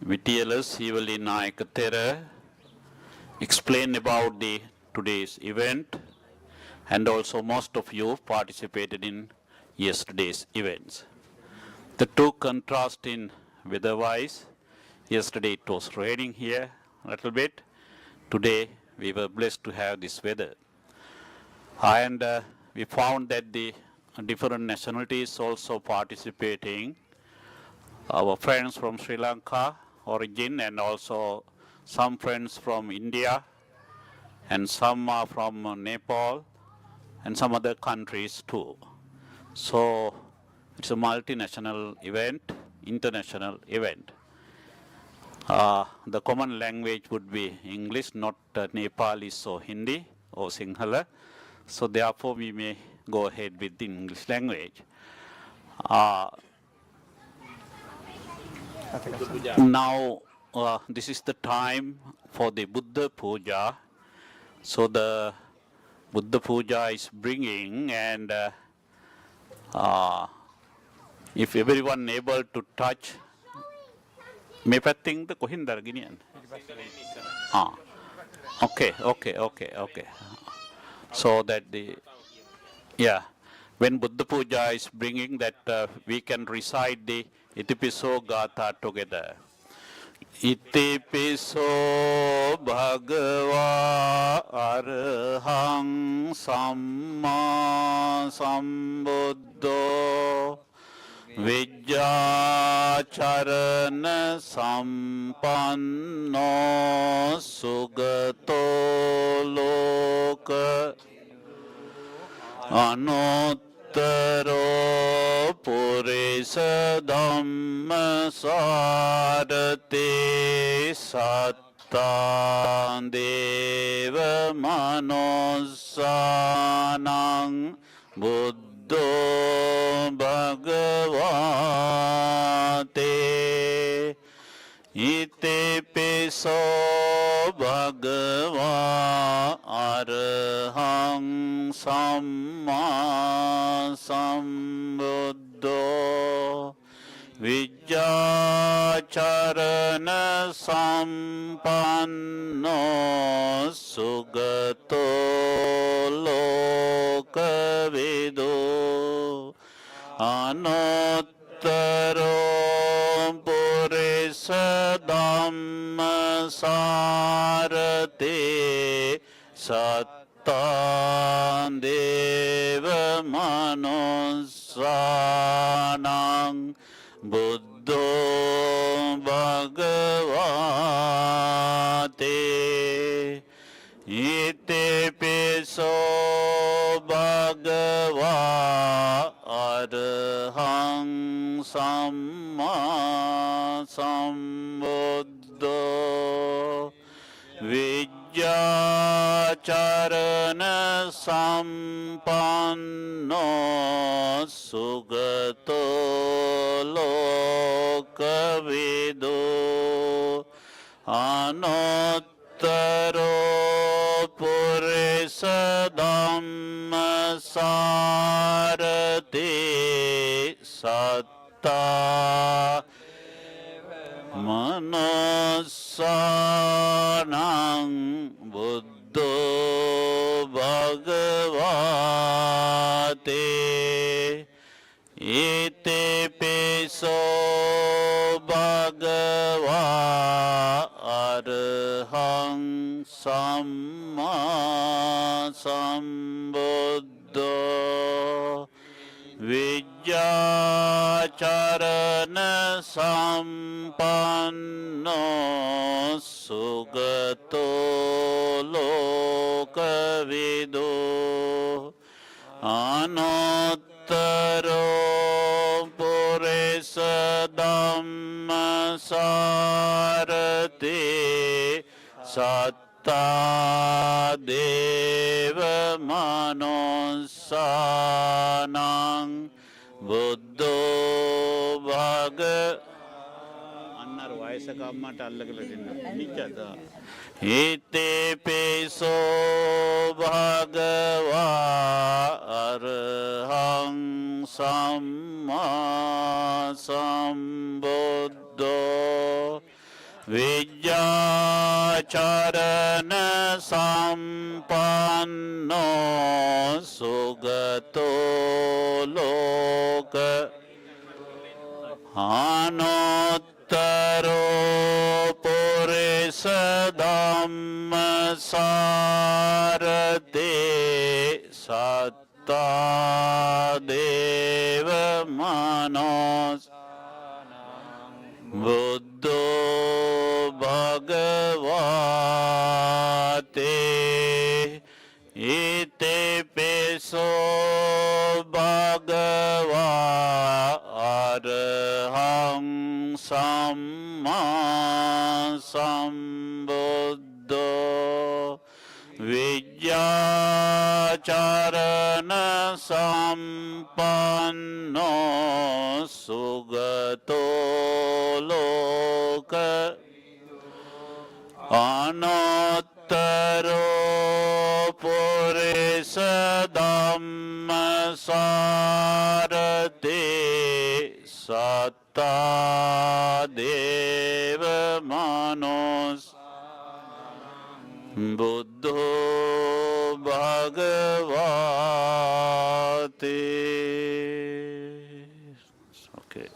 Vitialas Evelina Kathina explain about the today's event, and also most of you participated in yesterday's events. The two contrast in weather-wise. Yesterday it was raining here a little bit. Today we were blessed to have this weather. And we found that the different nationalities also participating. Our friends from Sri Lanka origin, and also some friends from India, and some are from Nepal, and some other countries too. So it's a multinational event, international event. The common language would be English, not Nepalese or Hindi or Sinhala. So therefore we may go ahead with the English language. Now this is the time for the Buddha Puja. So the Buddha Puja is bringing, and if everyone able to touch, may patting the Kohindar Guinean. Okay. So that when Buddha Puja is bringing, that we can recite the Itipiso Gatha together. Itipiso Bhagava Arhang Samma Sambuddho Vijjacharana Sampanno Sugato Loka Anuttaro Purisa Dhamma Sarate Sattan Deva Manosanang Buddho Bhagavate Ite piso Bhagava Arhang Samma Sambuddho Vijjacharana Sampanno Sugato Lokavidu Anuttaro Purisa Dhamma Sarate Sattan Deva Manosanang Buddho Bhagavate Ite piso Bhagava Arhang Samma Sambuddho Vijjacharana Sampanno Sugato Lokavidu Anuttaro Purisa Dhamma Sarate Satta Manosanang Buddho Bhagavate Ite piso Bhagava Arhang Samma Sambuddho Vijjacharana Sampanno Sugato Lokavidu Anuttaro Purisa Dhamma Sarate Satta Deva Manosanang Buddho Bhagavate Annar Vaisaka Ammata allagalatinna nichada Ite piso Bhagava Arhang Samma Sambuddho Vijjacharana sampanno sugato loka anuttaro purisa dhamma sarate satta deva manos Buddho Bhagavate ite peso Bhagava Arahang Samma Sambuddho Vijjacharana sampanno sugato loka anuttaro purisa dhamma sarate satta deva manos Buddho Bhagavate. Okay.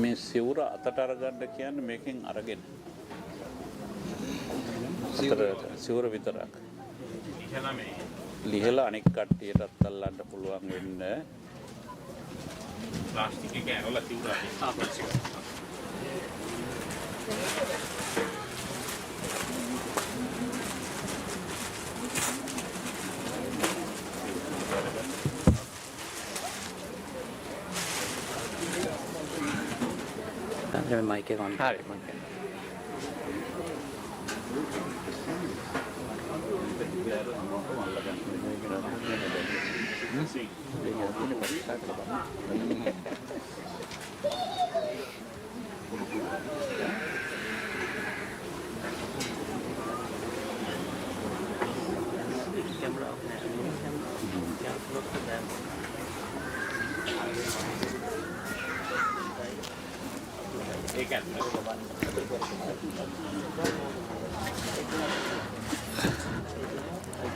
මේ සිවුර අතට අරගන්න කියන්නේ මේකෙන් අරගෙන සිවුර විතරක් ලිහලා අනෙක් කට්ටියටත් අල්ලන්න පුළුවන් වෙන්න ප්ලාස්ටික් එක ඇරලා සිවුර Tandem mic එක on. හරි මම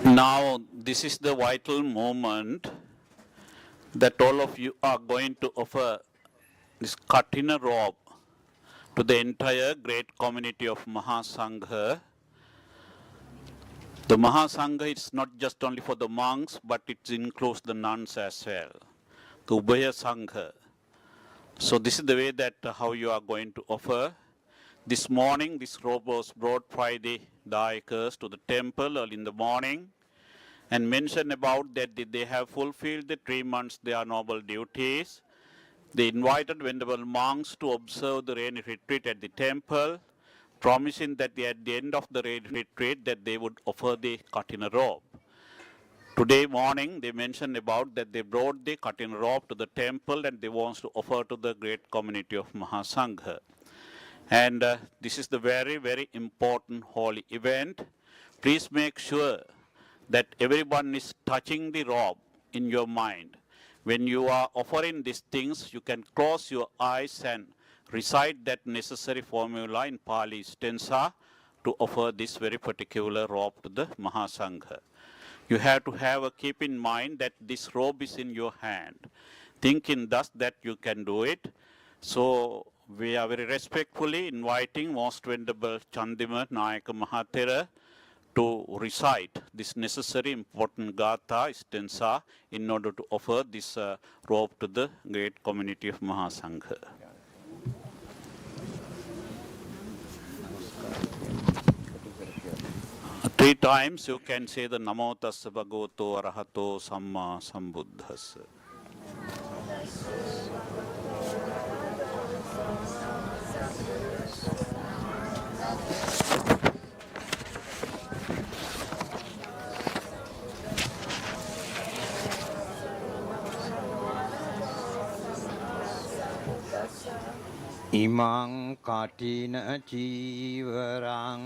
Now, this is the vital moment that all of you are going to offer this Kathina robe to the entire great community of Mahasangha. The Mahasangha is not just only for the monks, but it includes the nuns as well, the Ubhaya Sangha. So this is the way that how you are going to offer. This morning, this robe was brought by the Dayakas to the temple early in the morning and mentioned about that they have fulfilled the 3 months their noble duties. They invited venerable monks to observe the rain retreat at the temple, promising that at the end of the rain retreat that they would offer the Kathina robe. Today morning, they mentioned about that they brought the Kathina robe to the temple and they want to offer to the great community of Mahasangha. And this is the very, very important holy event. Please make sure that everyone is touching the robe in your mind. When you are offering these things, you can close your eyes and recite that necessary formula in Pali stanza to offer this very particular robe to the Mahasangha. You have to keep in mind that this robe is in your hand. Thinking thus that you can do it. So we are very respectfully inviting Most Venerable Chandima Nayaka Mahathera to recite this necessary important Gatha stanza in order to offer this robe to the great community of Mahasangha. Three times you can say the Namo Tassa Bhagavato Arahato Samma Sambuddhassa. Imang Kathina Ceremony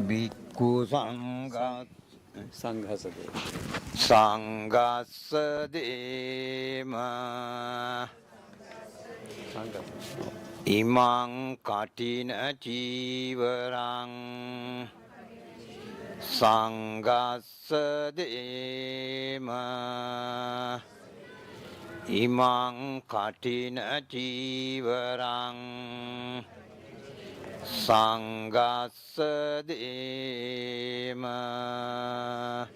Bhikkhu Sanghasadema Imang Kathina Ceremony Sanghasadema Imang Kathina Ceremony Sanghasadema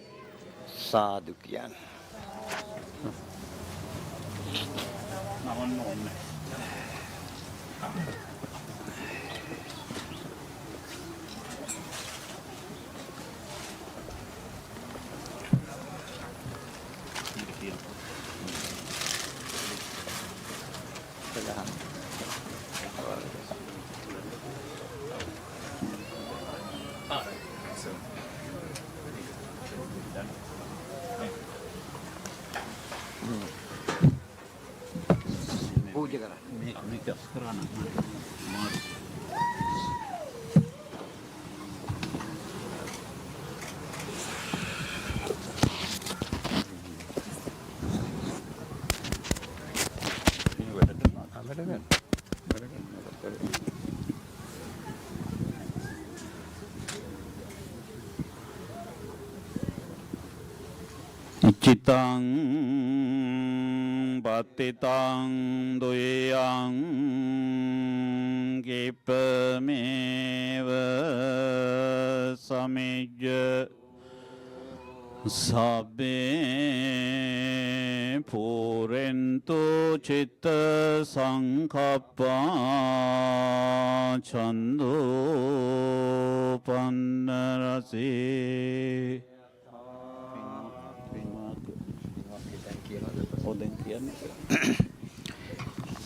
Sadhu කියන පූජා කරන්න Ichitang Bhattitang Duyang Gipameva Samijja Sabbe Purento Chitta Sankappa Chando Pannarase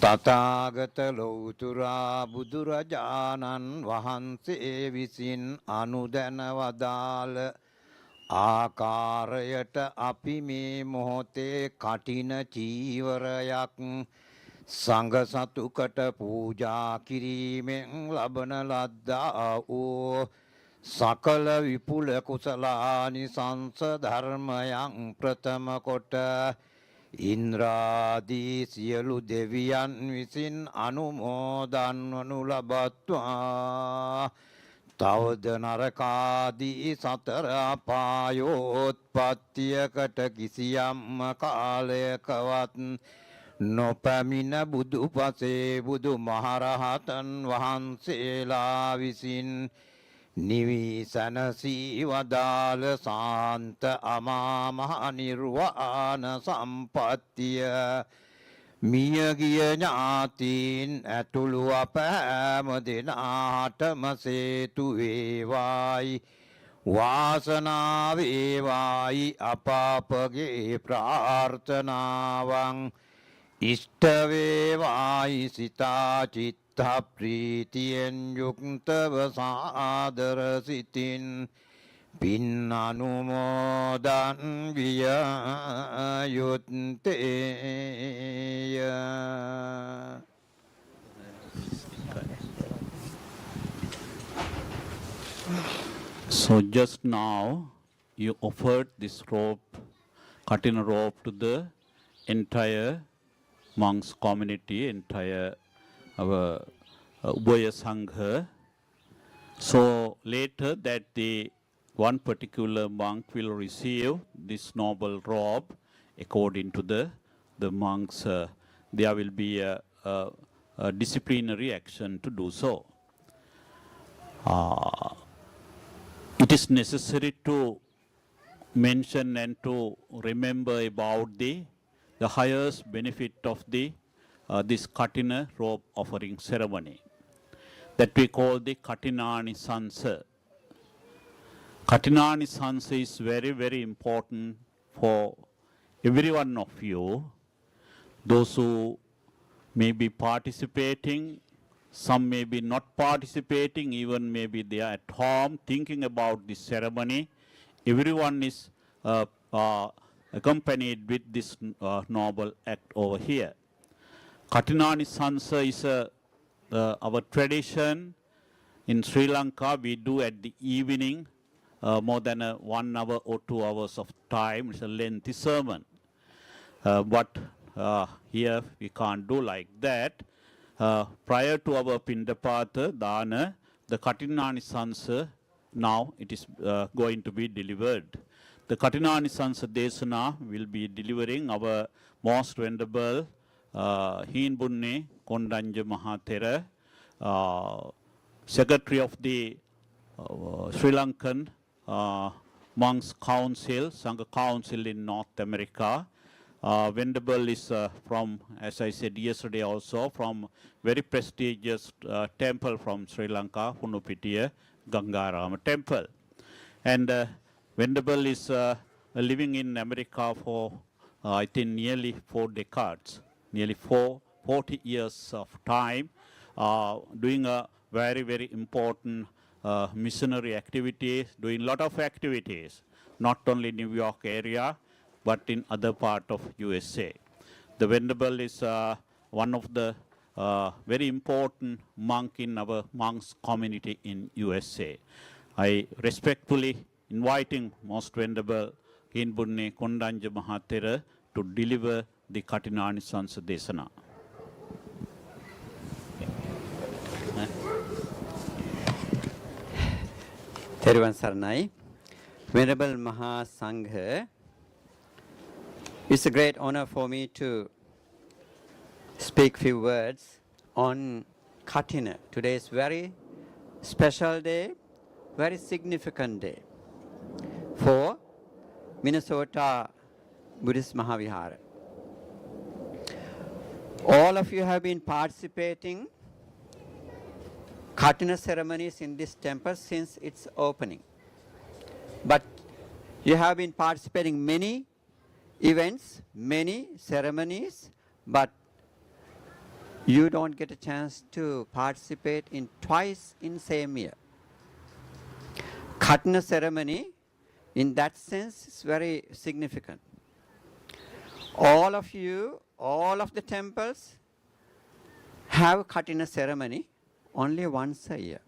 තථාගත ලෞතුරා බුදුරජාණන් වහන්සේ විසින් අනුදැන වදාළ ආකාරයට අපි මේ මොහොතේ කඨින චීවරයක් සංඝ සතුකට පූජා කිරීමෙන් ලබන ලද්දා වූ සකල විපුල කුසලානිසංස ධර්මයන් ප්‍රථම කොට ඉන්ද්‍රාදී සියලු දෙවියන් විසින් අනුමෝදන් වනු ලබත්වා තවද නරකාදී සතර අපායෝත්පත්තියකට කිසියම්ම කාලයකවත් නොපැමිණ බුදුපසේ බුදු මහරහතන් වහන්සේලා විසින් නිවී සැනසී වදාළ සාන්ත අමා මහ නිර්වාණ සම්පත්තිය මියගිය ඥාතීන් ඇතුළු අප හැම දෙනාටම සේතු වේවායි වාසනාව වේවායි අප අපගේ ප්‍රාර්ථනාවන් ඉෂ්ට වේවායි සිතා චිත්ත ප්‍රීතියෙන් යුක්තව සාදර සිතින් පින් අනුමෝදන් විය යුත්තේය. So just now you offered this robe, Kathina robe, to the entire monks community, entire our Ubaya Sangha. So later that the one particular monk will receive this noble robe according to the monks. There will be a disciplinary action to do so. It is necessary to mention and to remember about the highest benefit of the this Kathina robe offering ceremony that we call the Kathinani Sansa. Kathinani Sansa is very, very important for every one of you. Those who may be participating, some may be not participating, even maybe they are at home thinking about this ceremony. Everyone is accompanied with this noble act over here. Kathina Ceremony is our tradition in Sri Lanka. We do at the evening, more than 1 hour or 2 hours of time. It's a lengthy sermon. But here we can't do like that. Prior to our Pindapata, Dana, the Kathina Ceremony, now it is going to be delivered. The Kathina Ceremony Desana will be delivering our most venerable Hinbunne Kondanja Mahathera, Secretary of the Sri Lankan Monks Council, Sangha Council in North America. Venerable is from, as I said yesterday also, from very prestigious temple from Sri Lanka, Hunupitiya Gangarama temple. And Venerable is living in America for, I think, nearly 4 decades, nearly 40 years of time, doing a very, very important missionary activities, doing a lot of activities, not only in New York area, but in other part of USA. The Venerable is one of the very important monk in our monks community in USA. I respectfully inviting Most Venerable Hinbunne Kondanja Mahathera to deliver the Kathina Ceremony Desana. Theruvan Saranai, Venerable Maha Sangha, it's a great honor for me to speak few words on Kathina. Today is very special day, very significant day for Minnesota Buddhist Mahavihara. All of you have been participating Kathina ceremonies in this temple since its opening. But you have been participating many events, many ceremonies, but you don't get a chance to participate in twice in same year. Kathina ceremony, in that sense, is very significant. All of you, all of the temples have Kathina ceremony only once a year.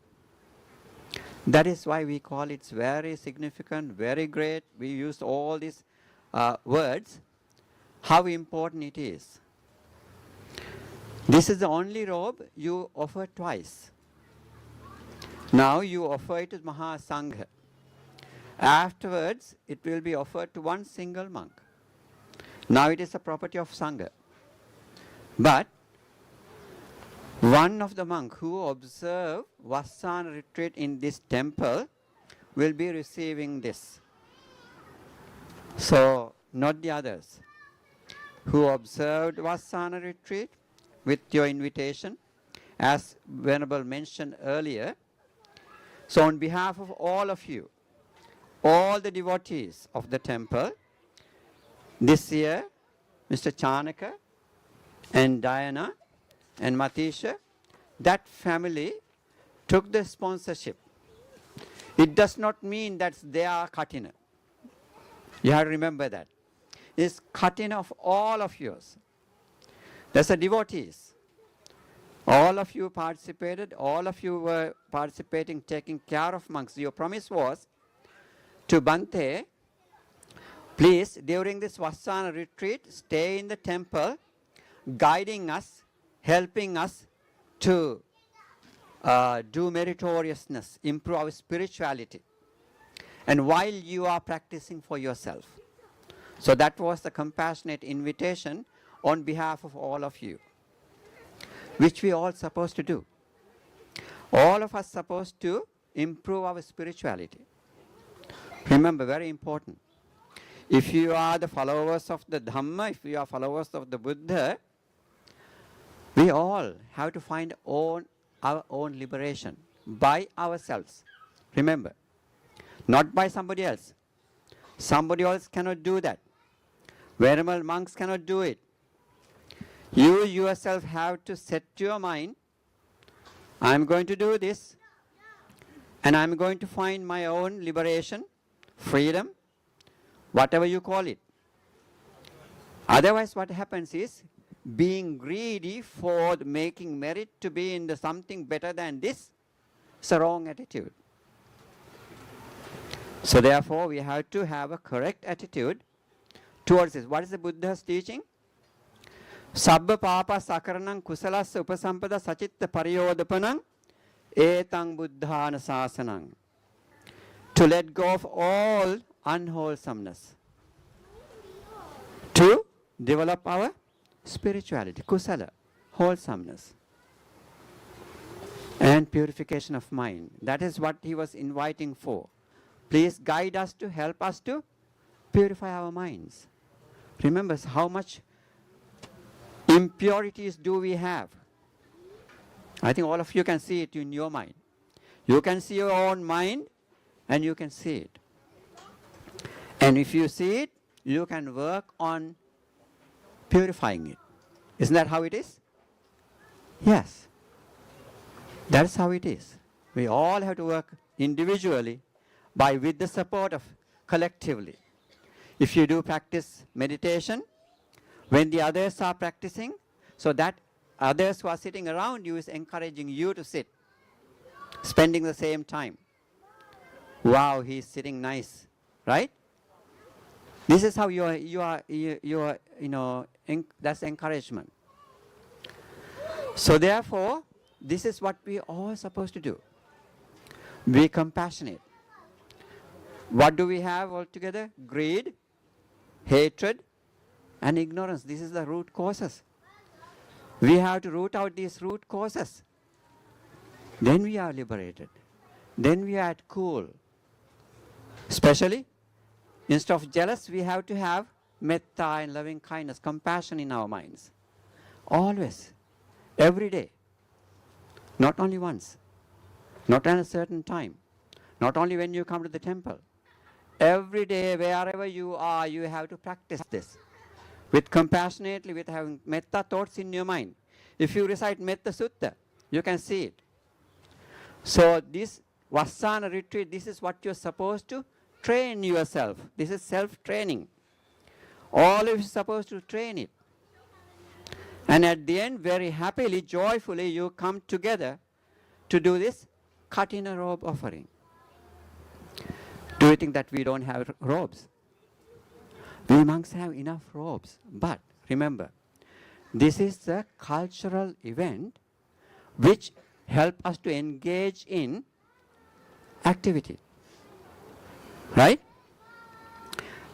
That is why we call it very significant, very great. We use all these words, how important it is. This is the only robe you offer twice. Now you offer it to Maha Sangha. Afterwards, it will be offered to one single monk. Now it is a property of Sangha. But one of the monks who observe Vassana retreat in this temple will be receiving this. So, not the others who observed Vassana retreat with your invitation, as Venerable mentioned earlier. So, on behalf of all of you, all the devotees of the temple, this year, Mr. Chanaka and Diana and Matisha, that family took the sponsorship. It does not mean that they are Kathina. You have to remember that. It's Kathina of all of yours. That's the devotees. All of you participated, all of you were participating, taking care of monks. Your promise was to Bhante, please, during this Vassana retreat, stay in the temple, guiding us, helping us to do meritoriousness, improve our spirituality. And while you are practicing for yourself. So that was the compassionate invitation on behalf of all of you, which we all supposed to do. All of us supposed to improve our spirituality. Remember, very important. If you are the followers of the Dhamma, if you are followers of the Buddha, we all have to find our own liberation by ourselves. Remember, not by somebody else. Somebody else cannot do that. Venerable monks cannot do it. You yourself have to set your mind, I'm going to do this, and I'm going to find my own liberation, freedom, whatever you call it. Otherwise, what happens is, being greedy for making merit to be in the something better than this, it's a wrong attitude. So therefore, we have to have a correct attitude towards this. What is the Buddha's teaching? Sabba papa sakaranang kusalas upasampada sachitta pariyodapanang etang buddhana sasanang. To let go of all unwholesomeness. To develop our spirituality, kusala, wholesomeness. And purification of mind. That is what he was inviting for. Please guide us to help us to purify our minds. Remember how much impurities do we have. I think all of you can see it in your mind. You can see your own mind and you can see it. And if you see it, you can work on purifying it. Isn't that how it is? Yes. That's how it is. We all have to work individually with the support of collectively. If you do practice meditation, when the others are practicing, so that others who are sitting around you is encouraging you to sit, spending the same time. Wow, he's sitting nice, right? This is how that's encouragement. So therefore, this is what we are all supposed to do. Be compassionate. What do we have altogether? Greed, hatred, and ignorance. This is the root causes. We have to root out these root causes. Then we are liberated. Then we are at cool. Especially, instead of jealous, we have to have metta and loving kindness, compassion in our minds. Always. Every day. Not only once. Not at a certain time. Not only when you come to the temple. Every day, wherever you are, you have to practice this. With compassionately, with having metta thoughts in your mind. If you recite Metta Sutta, you can see it. So this Vassana retreat, this is what you're supposed to train yourself. This is self-training. All of you are supposed to train it. And at the end, very happily, joyfully, you come together to do this Kathina robe offering. Do you think that we don't have robes? We monks have enough robes. But remember, this is a cultural event which help us to engage in activity. Right?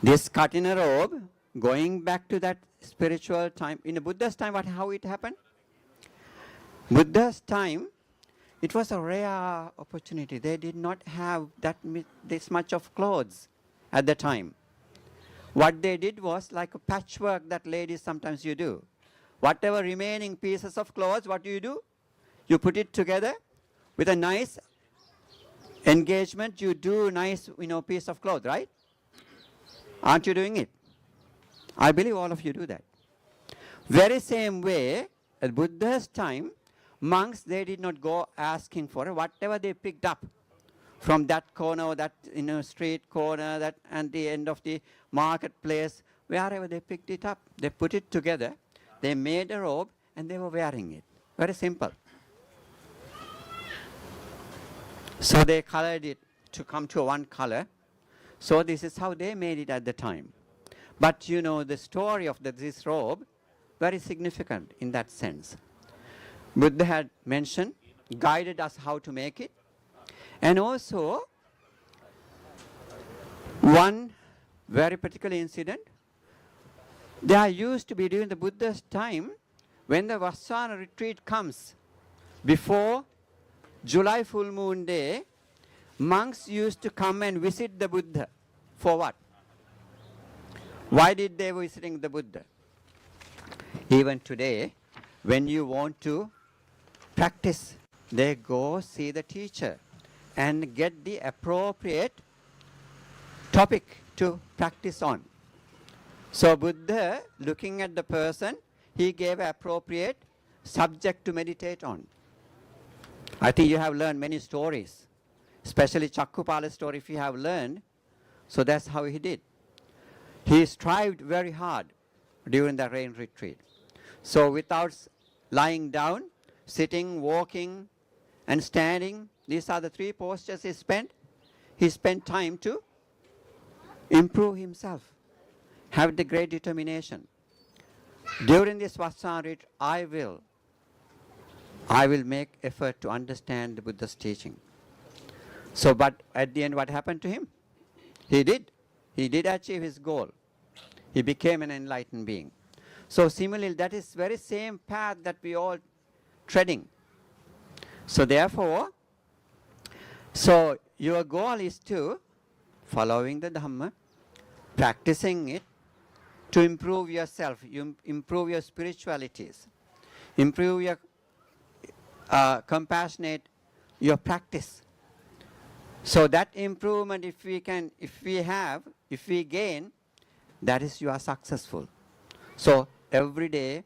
This Kathina robe, going back to that spiritual time, in the Buddha's time, how it happened? Buddha's time, it was a rare opportunity. They did not have this much of clothes at the time. What they did was like a patchwork that ladies sometimes you do. Whatever remaining pieces of clothes, what do? You put it together with a nice engagement. You do nice, piece of cloth, right? Aren't you doing it? I believe all of you do that. Very same way, at Buddha's time, monks, they did not go asking for it. Whatever they picked up from that corner, that street corner, that and the end of the marketplace, wherever they picked it up, they put it together, they made a robe, and they were wearing it. Very simple. So they colored it to come to one color. So this is how they made it at the time. But the story of this robe, very significant in that sense. Buddha had mentioned, guided us how to make it. And also, one very particular incident, there used to be during the Buddha's time, when the Vassana retreat comes, before July full moon day, monks used to come and visit the Buddha. For what? Why did they visiting the Buddha? Even today, when you want to practice, they go see the teacher and get the appropriate topic to practice on. So Buddha, looking at the person, he gave appropriate subject to meditate on. I think you have learned many stories, especially Chakkupala's story if you have learned. So that's how he did. He strived very hard during the rain retreat. So without lying down, sitting, walking, and standing, these are the three postures he spent. He spent time to improve himself, have the great determination. During this Vassana retreat, I will make effort to understand the Buddha's teaching. So, but at the end, what happened to him? He did achieve his goal. He became an enlightened being. So similarly, that is very same path that we all treading. So therefore, so your goal is to following the Dhamma, practicing it to improve yourself, improve your spiritualities, improve your compassionate, your practice. So that improvement, if we gain, that is you are successful. So every day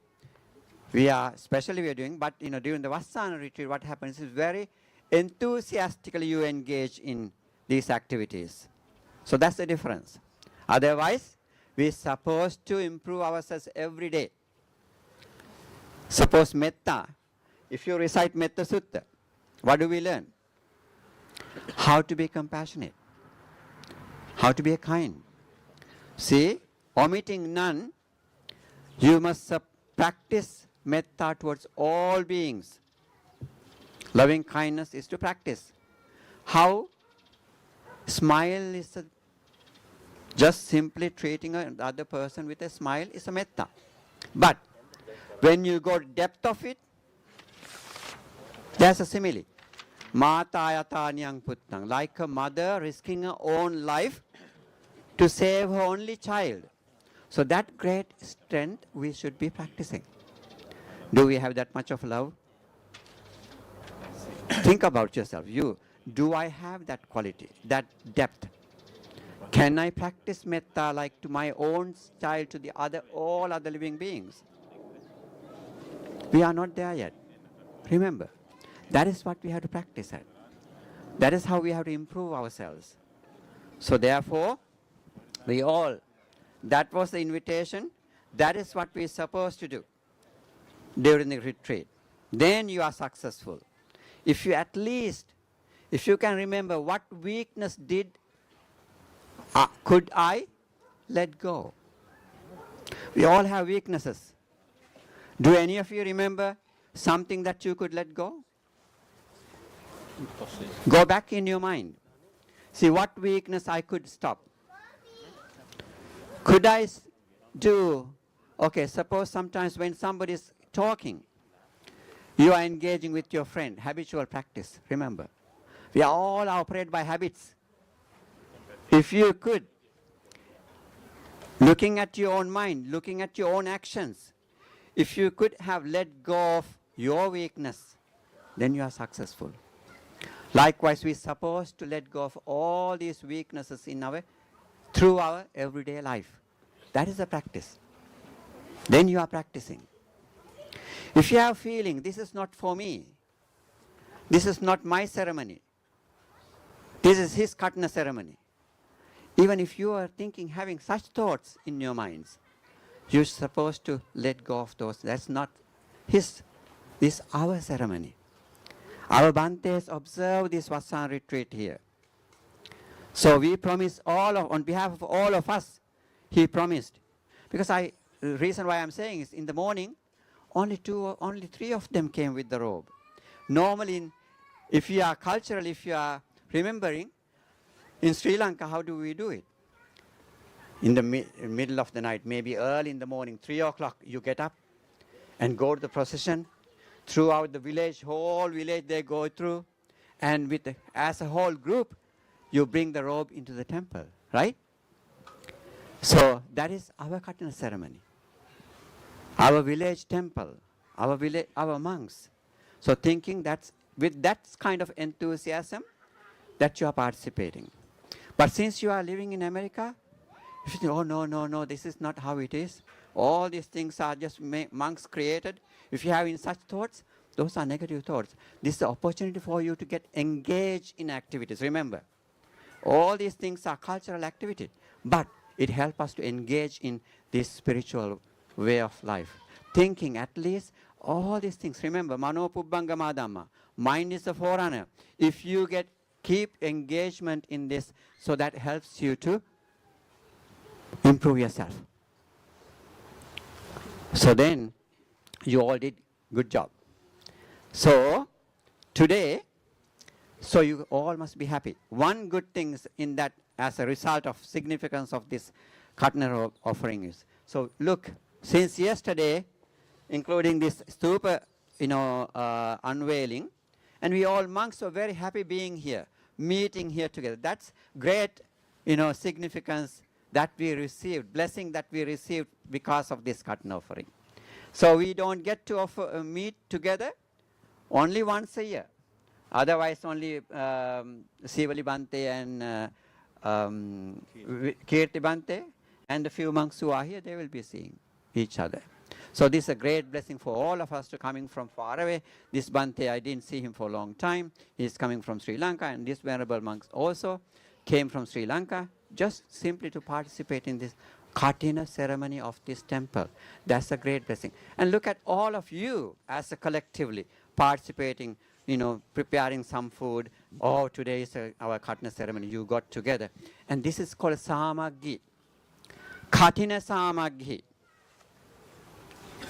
we are doing, but during the Vassana retreat, what happens is very enthusiastically you engage in these activities. So that's the difference. Otherwise, we are supposed to improve ourselves every day. Suppose Metta. If you recite Metta Sutta, what do we learn? How to be compassionate. How to be kind. See, omitting none, you must practice Metta towards all beings. Loving kindness is to practice. How? Smile is just simply treating another person with a smile is a Metta. But when you go depth of it, there's a simile. Mata yatanyang puttang, like a mother risking her own life to save her only child. So that great strength we should be practicing. Do we have that much of love? Think about yourself. Do I have that quality, that depth? Can I practice metta like to my own child, to all other living beings? We are not there yet. Remember, that is what we have to practice at. That is how we have to improve ourselves. So therefore, that was the invitation. That is what we are supposed to do during the retreat. Then you are successful. If you can remember what weakness could I let go? We all have weaknesses. Do any of you remember something that you could let go? Go back in your mind. See what weakness I could stop. Could I do, suppose sometimes when somebody is talking, you are engaging with your friend, habitual practice, remember. We are all operated by habits. If you could, looking at your own mind, looking at your own actions, if you could have let go of your weakness, then you are successful. Likewise, we are supposed to let go of all these weaknesses through our everyday life. That is a practice. Then you are practicing. If you have feeling, this is not for me, this is not my ceremony, this is his Kathina ceremony. Even if you are having such thoughts in your minds, you're supposed to let go of those. That's not his. This is our ceremony. Our Bhantes observe this Vassana retreat here. So we promise on behalf of all of us, he promised. Because the reason why I'm saying is in the morning, only 3 of them came with the robe. Normally, if you are remembering, in Sri Lanka, how do we do it? In the middle of the night, maybe early in the morning, 3 o'clock, you get up and go to the procession. Throughout the village, whole village they go through. And as a whole group, you bring the robe into the temple, right? So that is our Kathina ceremony. Our village temple, our monks. So thinking that with that kind of enthusiasm, that you are participating. But since you are living in America, you think, oh no, this is not how it is. All these things are just monks created. If you have in such thoughts, those are negative thoughts. This is the opportunity for you to get engaged in activities. Remember, all these things are cultural activity, but it helps us to engage in this spiritual way of life. thinking, at least all these things. Remember, Mano Pubbangama Dhamma. Mind is the forerunner. If you keep engagement in this, so that helps you to improve yourself. So then, you all did good job. So, today, so you all must be happy. One good thing is in that, as a result of significance of this Kathina offering is, so look, since yesterday, including this stupa, unveiling, and we all monks are very happy being here, meeting here together. That's great, significance that we received, blessing that we received because of this Kathina offering. So we don't get to meet together only once a year. Otherwise, only Sivali Bante and Kirti Bante and the few monks who are here, they will be seeing each other. So this is a great blessing for all of us to coming from far away. This Bante, I didn't see him for a long time. He's coming from Sri Lanka, and this venerable monks also came from Sri Lanka just simply to participate in this Kathina ceremony of this temple. That's a great blessing. And look at all of you as a collectively participating, preparing some food. Oh, today is our Kathina ceremony. You got together. And this is called Samaggi. Kathina Samaggi.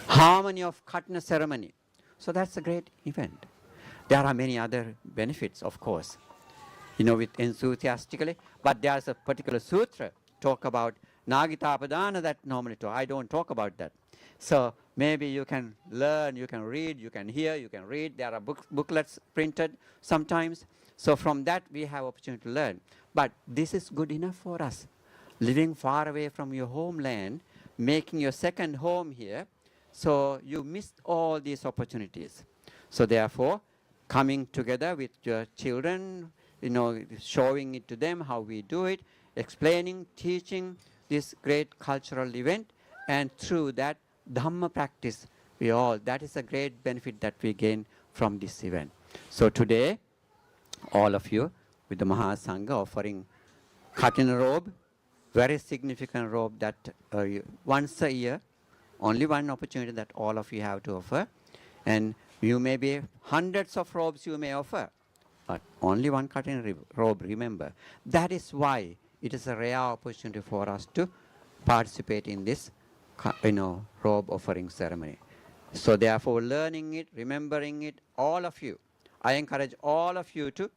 Harmony of Kathina ceremony. So that's a great event. There are many other benefits, of course, with enthusiastically, but there's a particular sutra talk about Nagita Padana that normally talk. I don't talk about that. So maybe you can learn, you can read, you can hear, you can read. There are booklets printed sometimes. So from that we have opportunity to learn. But this is good enough for us. Living far away from your homeland, making your second home here, so you missed all these opportunities. So therefore, coming together with your children, showing it to them how we do it, explaining, teaching this great cultural event, and through that Dhamma practice, that is a great benefit that we gain from this event. So today, all of you with the Mahasangha offering Kathina robe, very significant robe that once a year, only one opportunity that all of you have to offer. And you may be hundreds of robes you may offer, but only one Kathina robe, remember. That is why it is a rare opportunity for us to participate in this robe offering ceremony. So therefore, learning it, remembering it, all of you, I encourage all of you to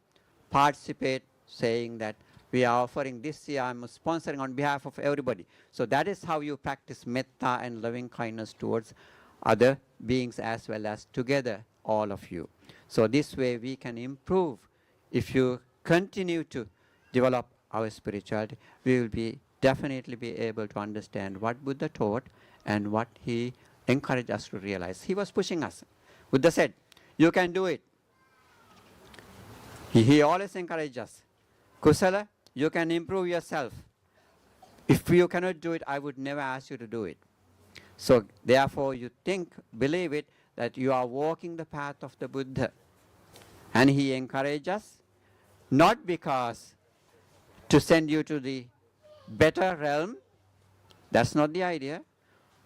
participate, saying that we are offering this year, I'm sponsoring on behalf of everybody. So that is how you practice metta and loving kindness towards other beings as well as together, all of you. So this way we can improve. If you continue to develop our spirituality, we will definitely be able to understand what Buddha taught and what he encouraged us to realize. He was pushing us. Buddha said, you can do it. He always encouraged us. Kusala, you can improve yourself. If you cannot do it, I would never ask you to do it. So therefore you believe it, that you are walking the path of the Buddha. And he encouraged us, not because to send you to the better realm, that's not the idea.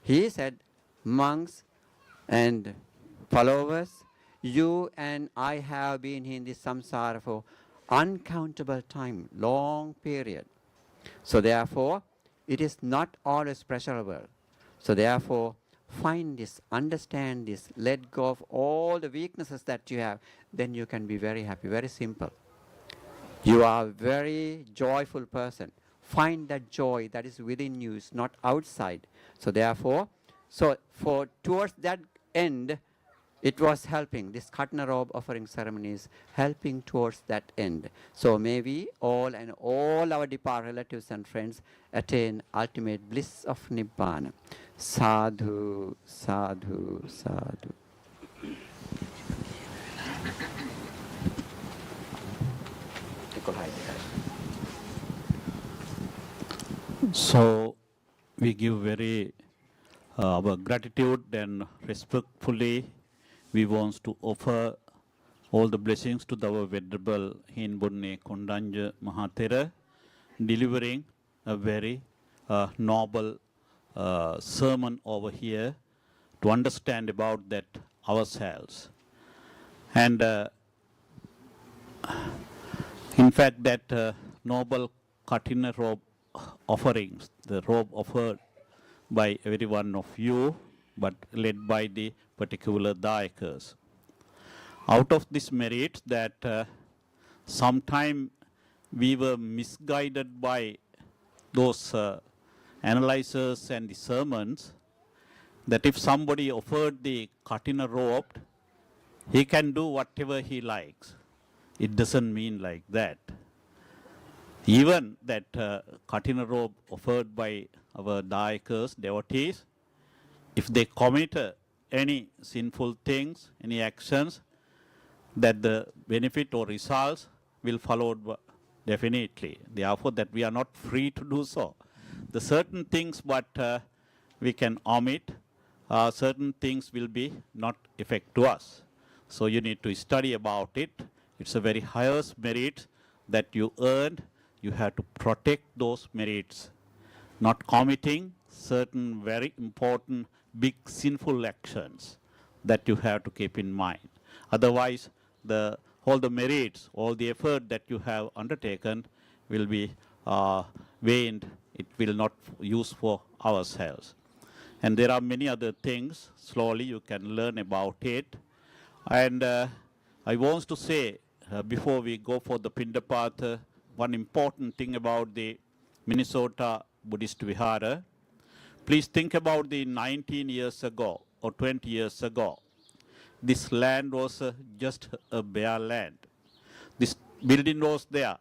He said, monks and followers, you and I have been in this samsara for uncountable time, long period. So therefore, it is not always pleasurable. So therefore, find this, understand this, let go of all the weaknesses that you have, then you can be very happy, very simple. You are a very joyful person. Find that joy that is within you, it's not outside. So therefore, towards that end, it was helping. This Kathina robe offering ceremony is helping towards that end. So may we all and all our departed relatives and friends attain ultimate bliss of Nibbana. Sadhu, sadhu, sadhu. So we give very our gratitude and respectfully we want to offer all the blessings to our venerable Hinbunne Kondanja Mahathera, delivering a very noble sermon over here to understand about that ourselves. And in fact, that noble Kathina robe offerings, the robe offered by every one of you, but led by the particular Dayakas. Out of this merit that sometime we were misguided by those analyzers and the sermons, that if somebody offered the Kathina robe, he can do whatever he likes. It doesn't mean like that. Even that Kathina robe offered by our Dayakas, devotees, if they commit any sinful things, any actions, that the benefit or results will follow definitely. Therefore, that we are not free to do so. The certain things, but we can omit. Certain things will be not effect to us. So you need to study about it. It's a very highest merit that you earned. You have to protect those merits, not committing certain very important big sinful actions that you have to keep in mind. Otherwise, all the merits, all the effort that you have undertaken will be waned. It will not use for ourselves. And there are many other things. Slowly you can learn about it. And I want to say, before we go for the Pindapath, one important thing about the Minnesota Buddhist Vihara. Please think about the 19 years ago or 20 years ago. This land was just a bare land. This building was there.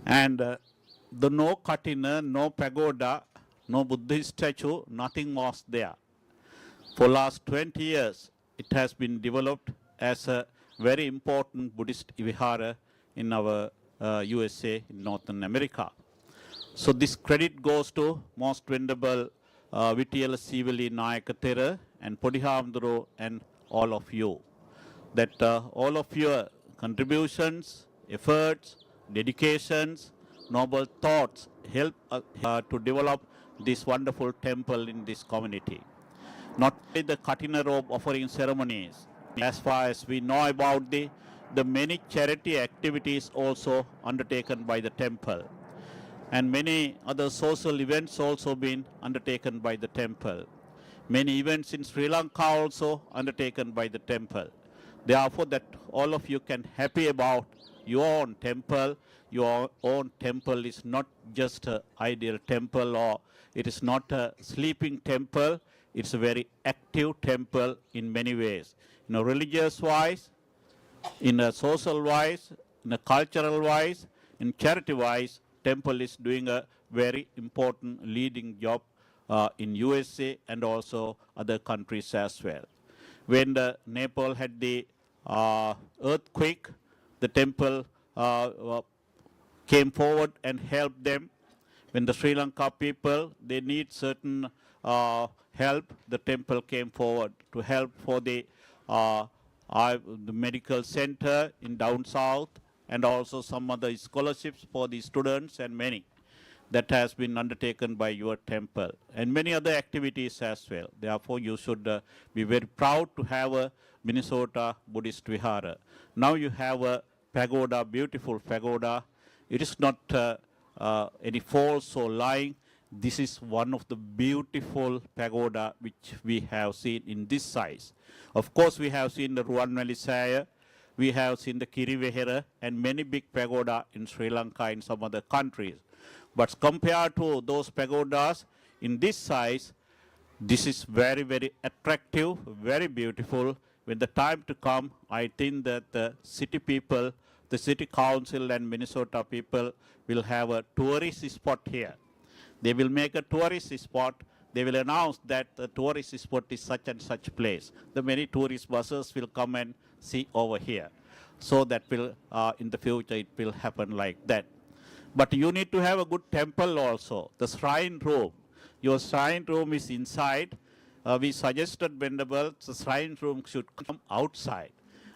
And the no Kathina, no pagoda, no Buddhist statue, nothing was there. For last 20 years, it has been developed as a very important Buddhist vihara in our USA, in Northern America. So this credit goes to Most Venerable Vitiyala Sivali Nayakathera and Podihamduro and all of you. That all of your contributions, efforts, dedications, noble thoughts help to develop this wonderful temple in this community. Not only the Kathina robe offering ceremonies, as far as we know about the many charity activities also undertaken by the temple. And many other social events also been undertaken by the temple. Many events in Sri Lanka also undertaken by the temple. Therefore, that all of you can happy about your own temple. Your own temple is not just an ideal temple, or it is not a sleeping temple. It's a very active temple in many ways. In a religious wise, in a social wise, in a cultural wise, in charity wise, temple is doing a very important leading job in USA and also other countries as well. When Nepal had the earthquake, the temple came forward and helped them. When the Sri Lanka people, they need certain help, the temple came forward to help for the medical center in down south, and also some other scholarships for the students and many that has been undertaken by your temple, and many other activities as well. Therefore, you should be very proud to have a Minnesota Buddhist Vihara. Now you have a pagoda, beautiful pagoda. It is not any false or lying. This is one of the beautiful pagoda which we have seen in this size. Of course, we have seen the Ruwanvelisaya, we have seen the Kirivehera and many big pagoda in Sri Lanka and some other countries. But compared to those pagodas in this size, this is very, very attractive, very beautiful. When the time to come, I think that the city people, the city council and Minnesota people will have a tourist spot here. They will make a tourist spot. They will announce that the tourist spot is such and such place. The many tourist buses will come and see over here. So that will, in the future, it will happen like that. But you need to have a good temple also. The shrine room. Your shrine room is inside. We suggested Venerable, the shrine room should come outside.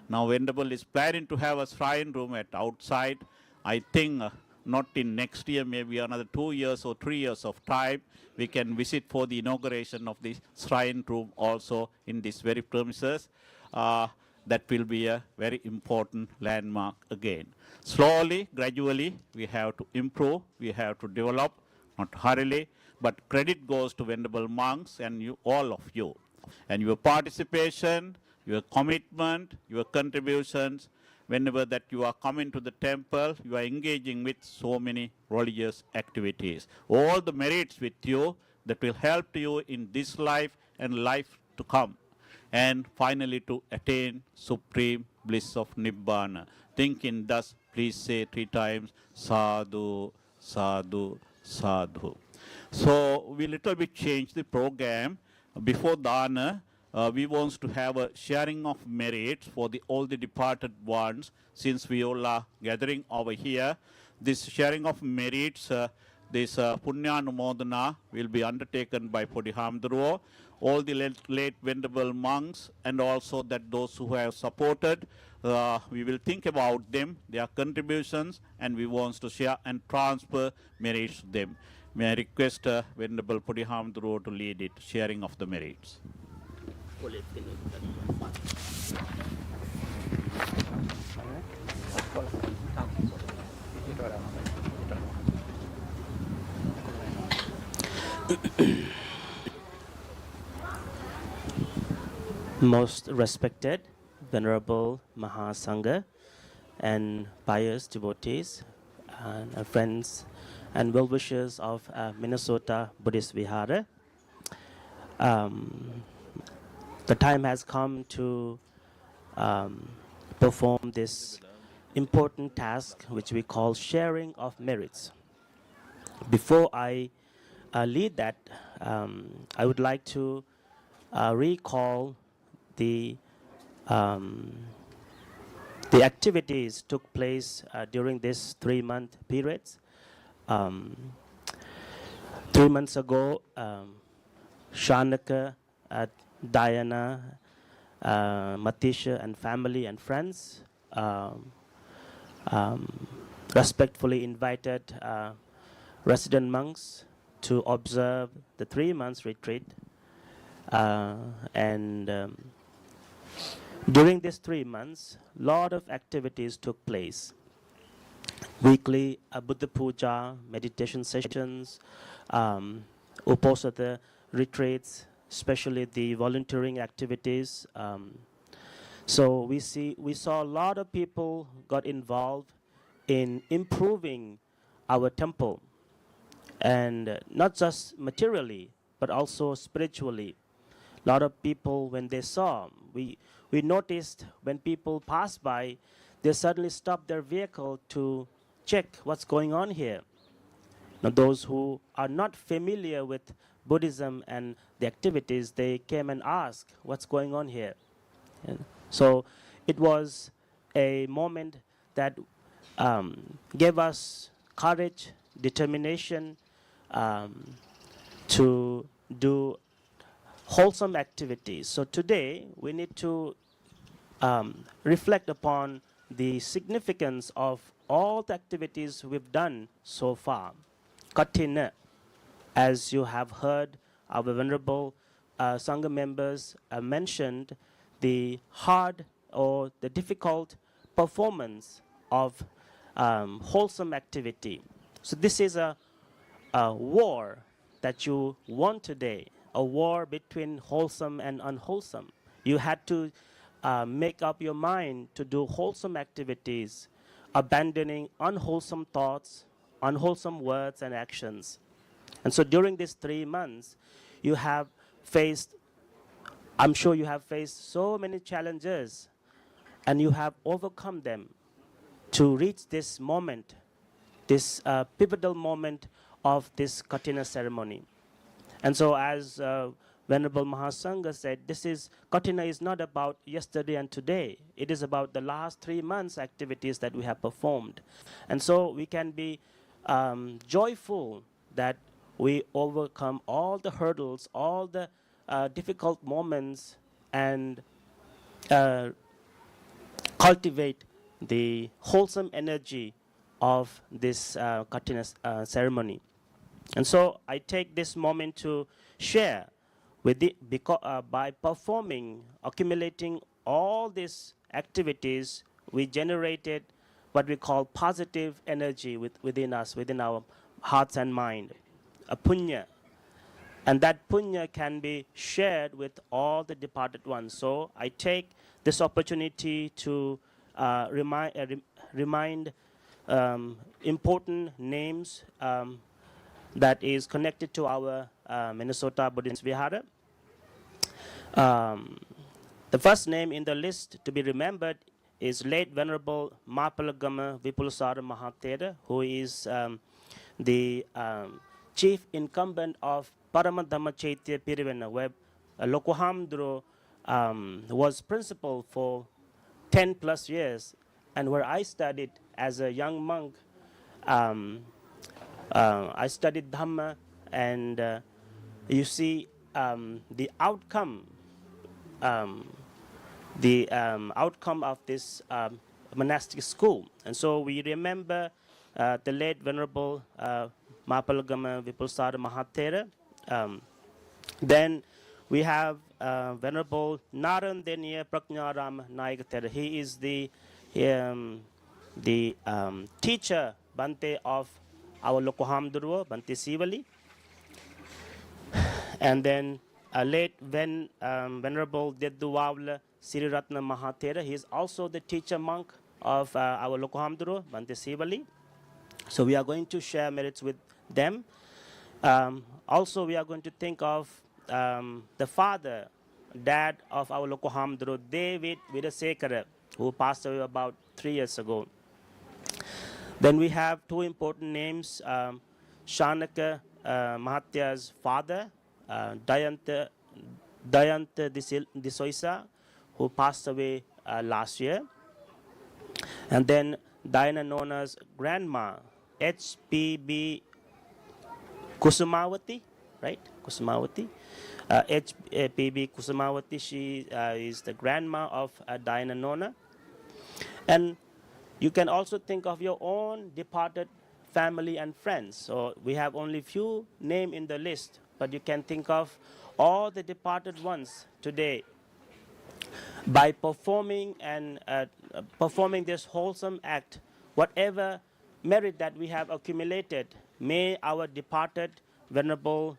Now Venerable is planning to have a shrine room at outside. I think not in next year, maybe another 2 years or 3 years of time, we can visit for the inauguration of the shrine room also in this very premises. That will be a very important landmark again. Slowly, gradually, we have to improve, we have to develop, not hurriedly, but credit goes to Venerable monks and you, all of you. And your participation, your commitment, your contributions, whenever that you are coming to the temple, you are engaging with so many religious activities. All the merits with you that will help you in this life and life to come. And finally to attain supreme bliss of Nibbana. Thinking thus, please say 3 times, sadhu, sadhu, sadhu. So we little bit change the program. Before dana, we want to have a sharing of merits for all the departed ones. Since we all are gathering over here, this sharing of merits, this Punya will be undertaken by Podi Hamdruo, all the late venerable monks, and also that those who have supported. We will think about them, their contributions, and we want to share and transfer merits to them. May I request Venerable Podi Hamdruo to lead it, sharing of the merits. Most respected, Venerable Mahasangha and pious devotees and friends and well-wishers of Minnesota Buddhist Vihara. The time has come to perform this important task which we call sharing of merits. Before I lead that, I would like to recall the activities took place during this 3-month period. 3 months ago, Shanaka, Diana, Matisha and family and friends respectfully invited resident monks to observe the 3 months retreat. During these 3 months, a lot of activities took place. Weekly Buddha Puja, meditation sessions, Uposatha retreats, especially the volunteering activities. So we saw a lot of people got involved in improving our temple, and not just materially, but also spiritually. A lot of people, when they saw, we noticed when people pass by, they suddenly stop their vehicle to check what's going on here. Now, those who are not familiar with Buddhism and the activities, they came and asked, what's going on here? And so it was a moment that gave us courage, determination to do wholesome activities. So today we need to reflect upon the significance of all the activities we've done so far. Kathina, as you have heard our venerable Sangha members mentioned, the hard or the difficult performance of wholesome activity. So this is a war that you won today, a war between wholesome and unwholesome. You had to make up your mind to do wholesome activities, abandoning unwholesome thoughts, unwholesome words and actions. And so during these 3 months, you have faced, I'm sure you have faced so many challenges, and you have overcome them to reach this moment, this pivotal moment of this Kathina ceremony. And so as Venerable Mahasangha said, Kathina is not about yesterday and today. It is about the last 3 months activities that we have performed. And so we can be joyful that we overcome all the hurdles, all the difficult moments, and cultivate the wholesome energy of this Kathina ceremony. And so I take this moment to share with it by performing, accumulating all these activities, we generated what we call positive energy within us, within our hearts and mind, a punya. And that punya can be shared with all the departed ones. So I take this opportunity to remind important names that is connected to our Minnesota Buddhist Vihara. The first name in the list to be remembered is late Venerable Mapalagama Vipulasara Mahathera, who is the chief incumbent of Paramadhamma Chaitya Pirivena, where Lokohamdro was principal for 10 plus years, and where I studied as a young monk. I studied Dhamma, and you see the outcome of this monastic school. And so we remember the late Venerable Mapalagama Vipulasara Mahathera. Then we have Venerable Narandeniya Prajnaram Nayakathera. He is the teacher Bante of our Lokohamdurwa, Bante Sivali. And then late Venerable Dedduwavla Siriratna Mahathera. He is also the teacher monk of our Lokohamdurwa, Bante Sivali. So we are going to share merits with them. Also, we are going to think of the father, dad of our Lokohamdurwa, David Vidasekara, who passed away about 3 years ago. Then we have two important names, Shanaka Mahatya's father, Dayanta Disoisa, who passed away last year. And then Diana Nona's grandma, H.P.B. Kusumawati, right? Kusumawati. H.P.B. Kusumawati, she is the grandma of Diana Nona. And you can also think of your own departed family and friends. So we have only few names in the list, but you can think of all the departed ones today. By performing this wholesome act, whatever merit that we have accumulated, may our departed venerable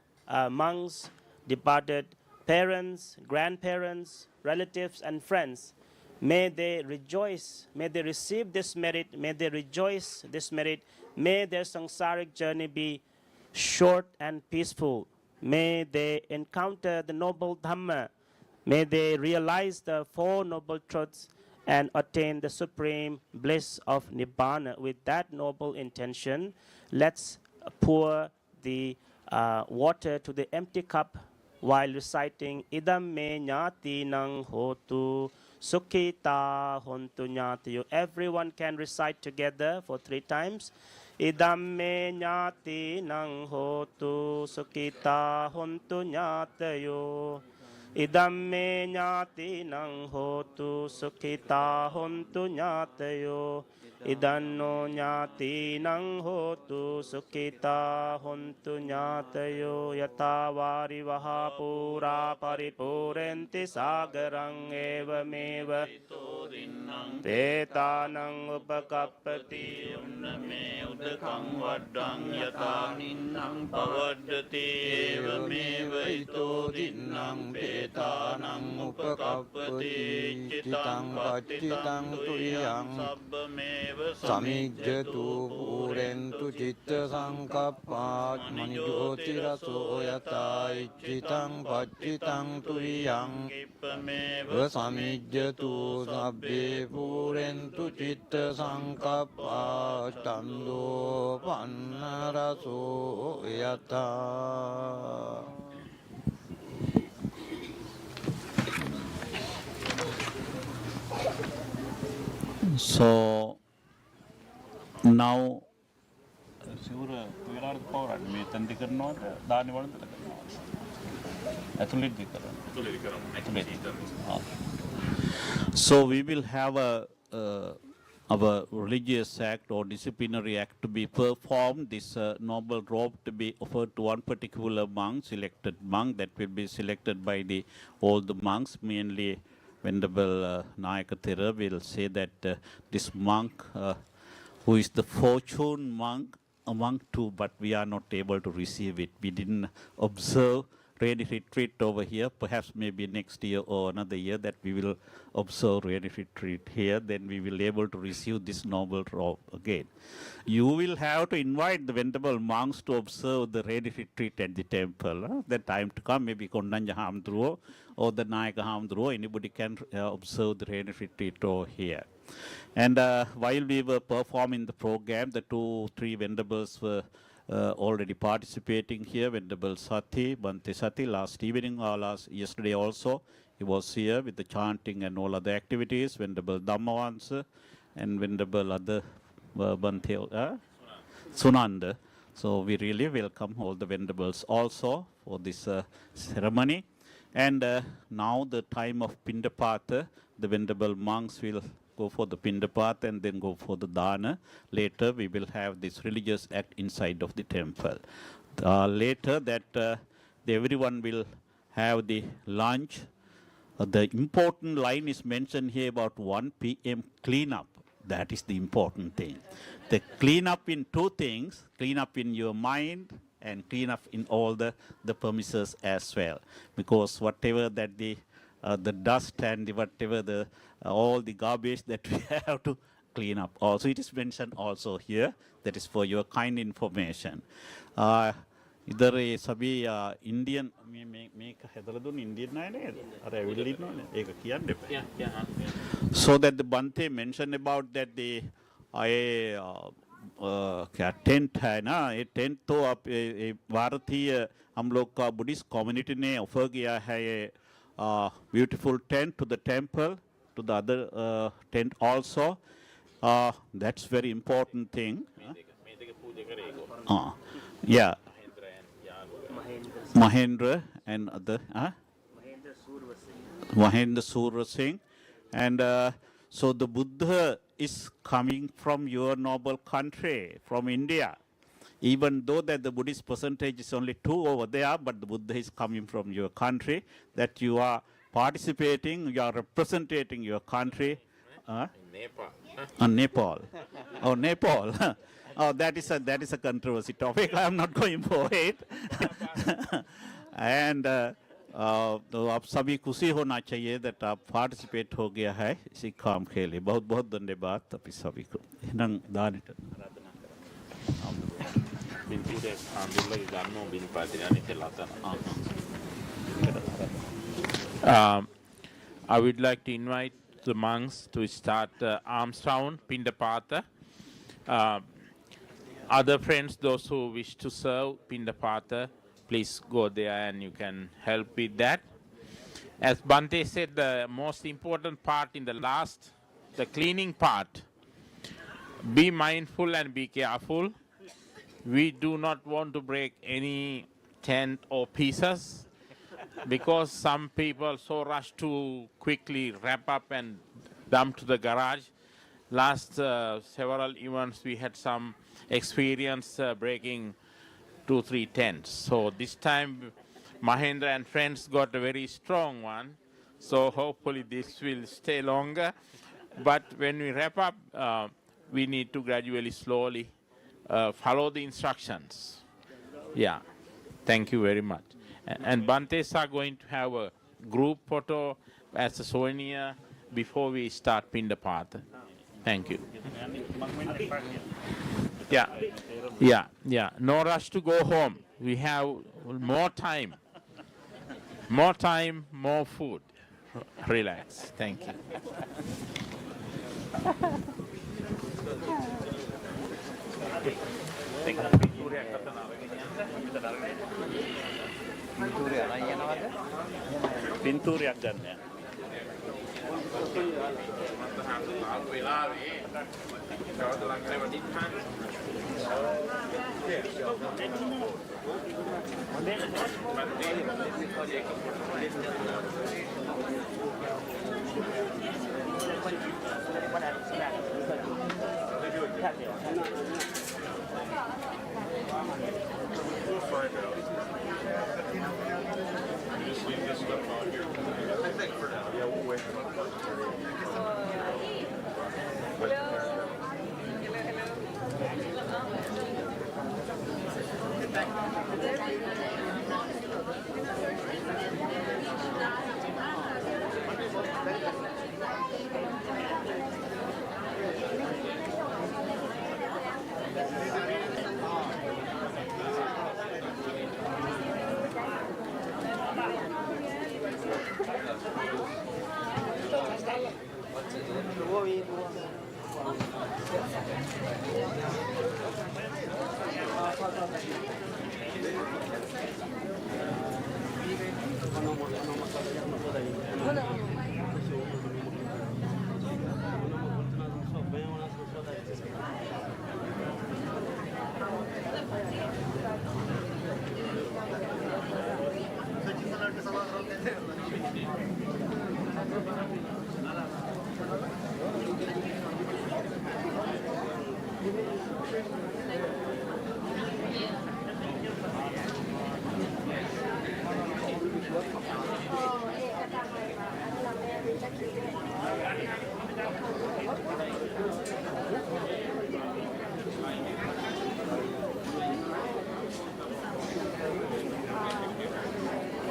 monks, departed parents, grandparents, relatives, and friends, may they rejoice, may they receive this merit, may they rejoice this merit, may their samsaric journey be short and peaceful, may they encounter the noble Dhamma, may they realize the Four Noble Truths and attain the supreme bliss of Nibbana. With that noble intention, let's pour the water to the empty cup while reciting Idam me nyati nang hotu sukhita hontu nyatiyo. Everyone can recite together for 3 times. Idam me nyati nang hotu sukhita hontu nyatayo. Idam me nyati nang hotu sukhita hontu nyatayo. Idanno nyati nang hotu sukhita hontu nyatayo. Yata vari vaha pura paripurenti sagarang eva meva tetanang upakappati unname udakang vaddang yata ninnang pavaddati eva meva ito dinnang tetanang upakappati citang paccitang tuyang sabbame samijjatu purentu citta sankappat manijotiraso yata iccitang paccitang tuyang samijjatu sabbe purentu citta sankappat tando pannaraso yata. So now සිවුර විරාට පවරන්න මේ තැන් දෙක කරනවාට දාන්නේ වළඳලා කරනවා. ඇතුළේදී කරනවා. So we will have a our religious act or disciplinary act to be performed, this noble robe to be offered to one particular monk, selected monk that will be selected by all the monks, mainly Venerable Nayakathira will say that this monk who is the fortune monk among two, but we are not able to receive it. We didn't observe rainy retreat over here. Perhaps maybe next year or another year that we will observe rainy retreat here. Then we will be able to receive this noble robe again. You will have to invite the venerable monks to observe the rainy retreat at the temple. That time to come, maybe Kondanja Hamdruo or the Nayaka Hamdruo, anybody can observe the rainy retreat over here. And while we were performing the program, the 2-3 venerables were already participating here. Venerable Sati, Bante Sati, last evening or yesterday also, he was here with the chanting and all other activities. Venerable Dhammavansa and Venerable other Bante Sunanda. So we really welcome all the venerables also for this ceremony. And now the time of Pindapata, the venerable monks will go for the Pindapata and then go for the Dana. Later we will have this religious act inside of the temple. Later that everyone will have the lunch. The important line is mentioned here about 1 p.m. cleanup. That is the important thing. The cleanup in two things, clean up in your mind and clean up in all the premises as well. Because whatever that the dust and whatever all the garbage that we have to clean up. Also, it is mentioned also here. That is for your kind information. इधर ये सभी Indian में Hyderabad Indian है ना अरे Willey ना एक किया ने so that the Bante mentioned about that the क्या टेंट है ना ये टेंट तो आप भारतीय हम लोग का बुद्धिस्ट कम्युनिटी ने ऑफर किया है ये beautiful tent to the temple, to the other tent also. That's very important thing. Yeah. Mahendra and other. Mahendra Surya Singh. And so the Buddha is coming from your noble country, from India. Even though that the Buddhist percentage is only 2 over there, but the Buddha is coming from your country, that you are participating, you are representing your country. Nepal. Nepal. Oh, Nepal. Oh, that is a controversy topic. I am not going for it. And तो आप सभी खुशी होना चाहिए that आप participate हो गया है इसी काम के लिए बहुत बहुत धन्यवाद आप सभी को नंग दान I would like to invite the monks to start alms round, Pindapata. Other friends, those who wish to serve Pindapata, please go there and you can help with that. As Bante said, the most important part in the last, the cleaning part, be mindful and be careful. We do not want to break any tent or pieces because some people so rush to quickly wrap up and dump to the garage. Last several events we had some experience breaking 2-3 tents. So this time Mahendra and friends got a very strong one. So hopefully this will stay longer. But when we wrap up, we need to gradually, slowly follow the instructions. Yeah, thank you very much. And Bantes are going to have a group photo as a souvenir before we start Pindapata. Thank you. Yeah. No rush to go home. We have more time. More time, more food. Relax. Thank you. පින්තූරයක් ගන්න.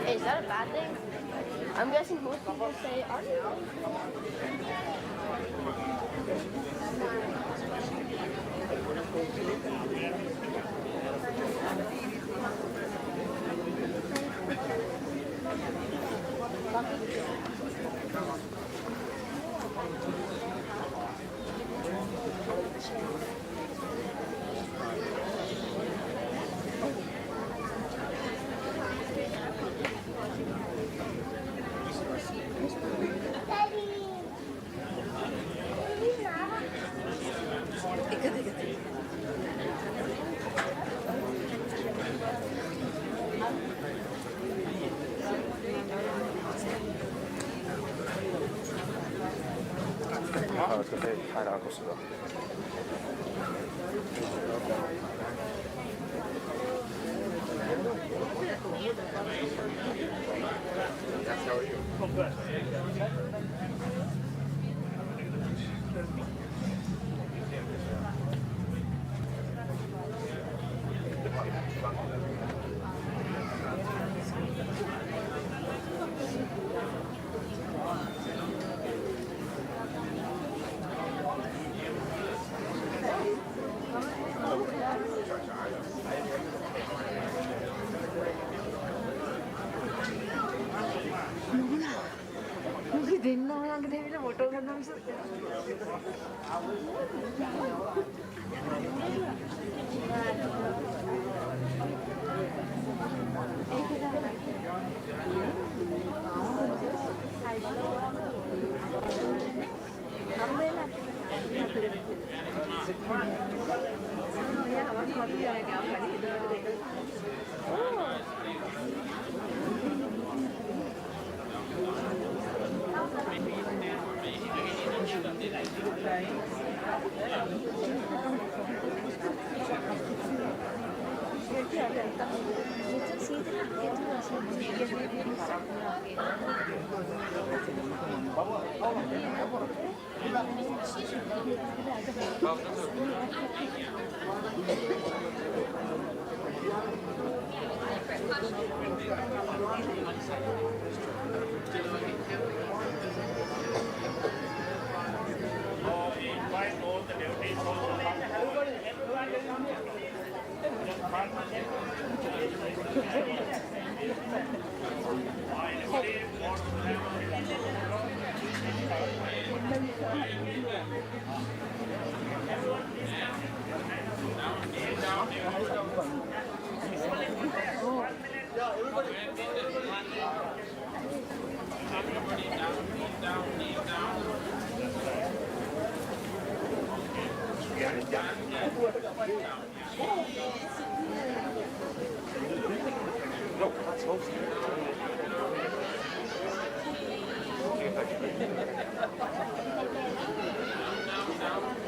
Is that a bad thing? I'm guessing most people say, are you?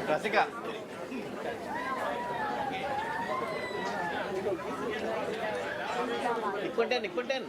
Rasika. Ikutin.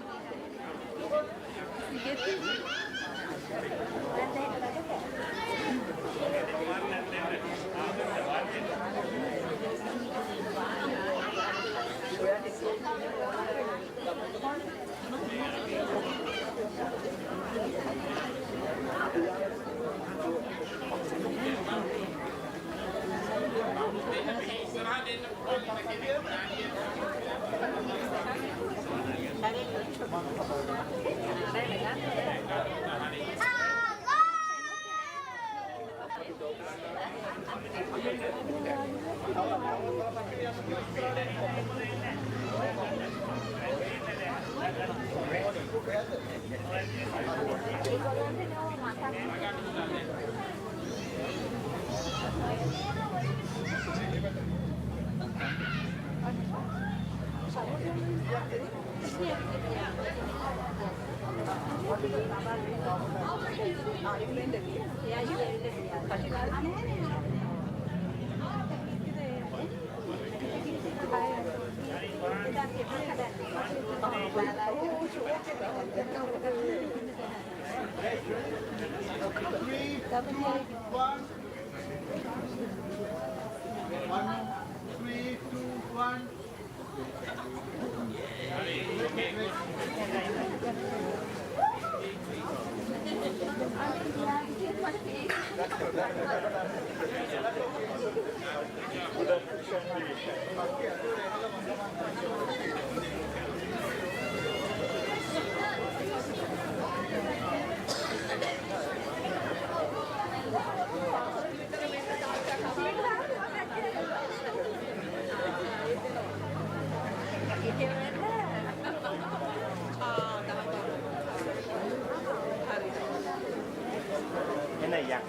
Ini yak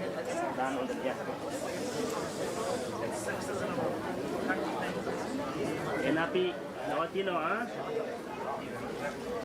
dan untuk yak. Enapi nawati no ah.